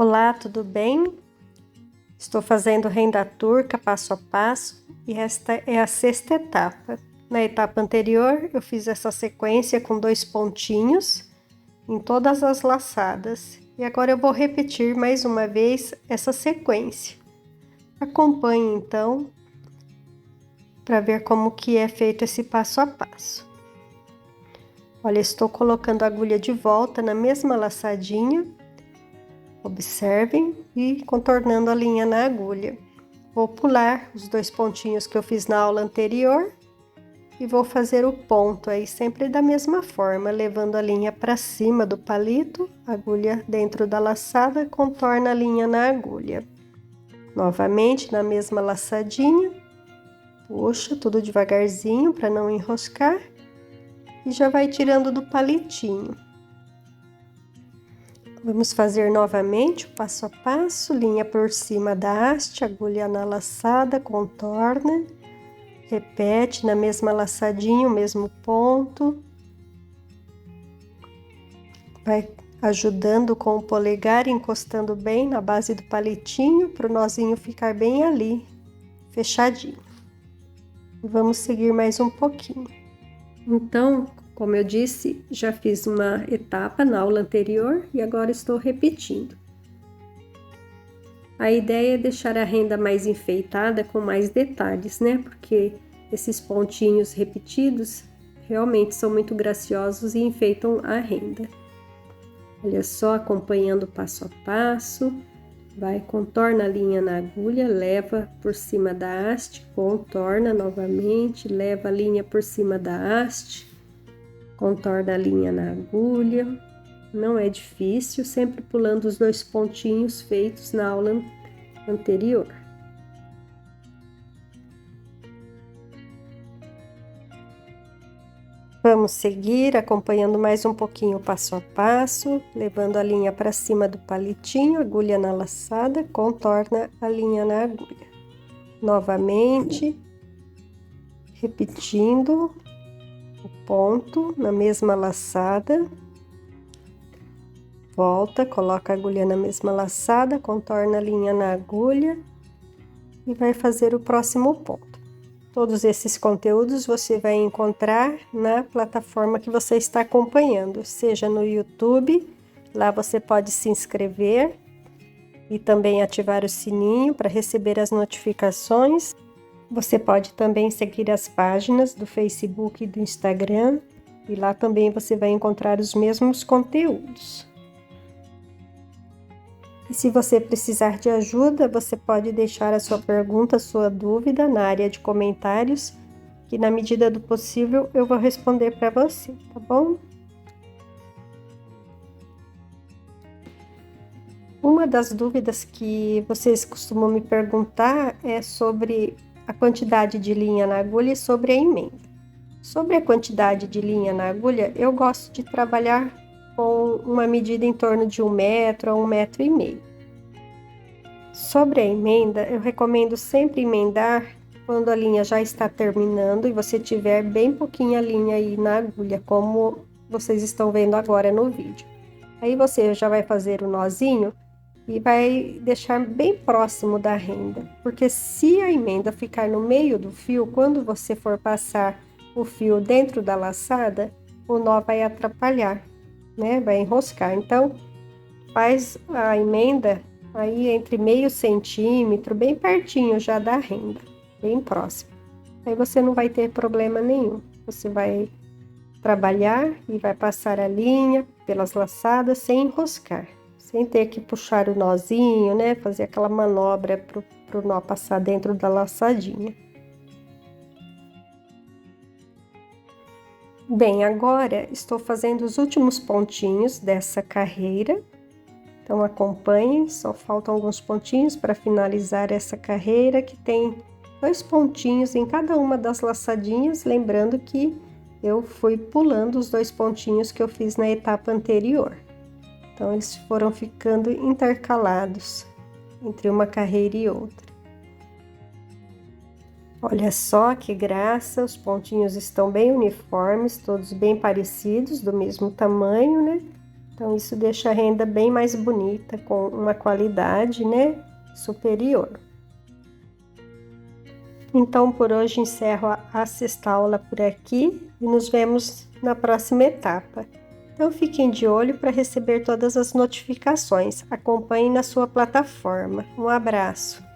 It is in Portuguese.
Olá, tudo bem? Estou fazendo renda turca passo a passo e esta é a sexta etapa. Na etapa anterior, eu fiz essa sequência com 2 pontinhos em todas as laçadas e agora eu vou repetir mais uma vez essa sequência. Acompanhe então para ver como que é feito esse passo a passo. Olha, estou colocando a agulha de volta na mesma laçadinha. Observem e contornando a linha na agulha. Vou pular os 2 pontinhos que eu fiz na aula anterior e vou fazer o ponto aí sempre da mesma forma, levando a linha para cima do palito, agulha dentro da laçada, contorna a linha na agulha. Novamente na mesma laçadinha, puxa tudo devagarzinho para não enroscar e já vai tirando do palitinho. Vamos fazer novamente o passo a passo, linha por cima da haste, agulha na laçada, contorna, repete na mesma laçadinha, o mesmo ponto. Vai ajudando com o polegar, encostando bem na base do palitinho, para o nozinho ficar bem ali, fechadinho. Vamos seguir mais um pouquinho. Então, como eu disse, já fiz uma etapa na aula anterior e agora estou repetindo. A ideia é deixar a renda mais enfeitada com mais detalhes, né? Porque esses pontinhos repetidos realmente são muito graciosos e enfeitam a renda. Olha só, acompanhando passo a passo, vai, contorna a linha na agulha, leva por cima da haste, contorna novamente, leva a linha por cima da haste, contorna a linha na agulha, não é difícil, sempre pulando os 2 pontinhos feitos na aula anterior. Vamos seguir acompanhando mais um pouquinho passo a passo, levando a linha para cima do palitinho, agulha na laçada, contorna a linha na agulha. Novamente, repetindo o ponto na mesma laçada, volta, coloca a agulha na mesma laçada, contorna a linha na agulha e vai fazer o próximo ponto. Todos esses conteúdos você vai encontrar na plataforma que você está acompanhando, seja no YouTube, lá você pode se inscrever e também ativar o sininho para receber as notificações. Você pode também seguir as páginas do Facebook e do Instagram, e lá também você vai encontrar os mesmos conteúdos. E se você precisar de ajuda, você pode deixar a sua pergunta, a sua dúvida na área de comentários, que na medida do possível eu vou responder para você, tá bom? Uma das dúvidas que vocês costumam me perguntar é sobre a quantidade de linha na agulha e sobre a emenda. Sobre a quantidade de linha na agulha, eu gosto de trabalhar com uma medida em torno de 1 metro a 1,5 metros. Sobre a emenda, eu recomendo sempre emendar quando a linha já está terminando e você tiver bem pouquinha linha aí na agulha, como vocês estão vendo agora no vídeo. Aí você já vai fazer o nozinho e vai deixar bem próximo da renda, porque se a emenda ficar no meio do fio, quando você for passar o fio dentro da laçada, o nó vai atrapalhar, né? Vai enroscar. Então, faz a emenda aí entre meio centímetro, bem pertinho já da renda, bem próximo. Aí você não vai ter problema nenhum. Você vai trabalhar e vai passar a linha pelas laçadas sem enroscar, sem ter que puxar o nozinho, né? Fazer aquela manobra pro nó passar dentro da laçadinha. Bem, agora estou fazendo os últimos pontinhos dessa carreira. Então acompanhem, só faltam alguns pontinhos para finalizar essa carreira, que tem 2 pontinhos em cada uma das laçadinhas, lembrando que eu fui pulando os 2 pontinhos que eu fiz na etapa anterior. Então, eles foram ficando intercalados entre uma carreira e outra. Olha só que graça, os pontinhos estão bem uniformes, todos bem parecidos, do mesmo tamanho, né? Então, isso deixa a renda bem mais bonita, com uma qualidade, né, superior. Então, por hoje encerro a sexta aula por aqui e nos vemos na próxima etapa. Então, fiquem de olho para receber todas as notificações. Acompanhe na sua plataforma. Um abraço!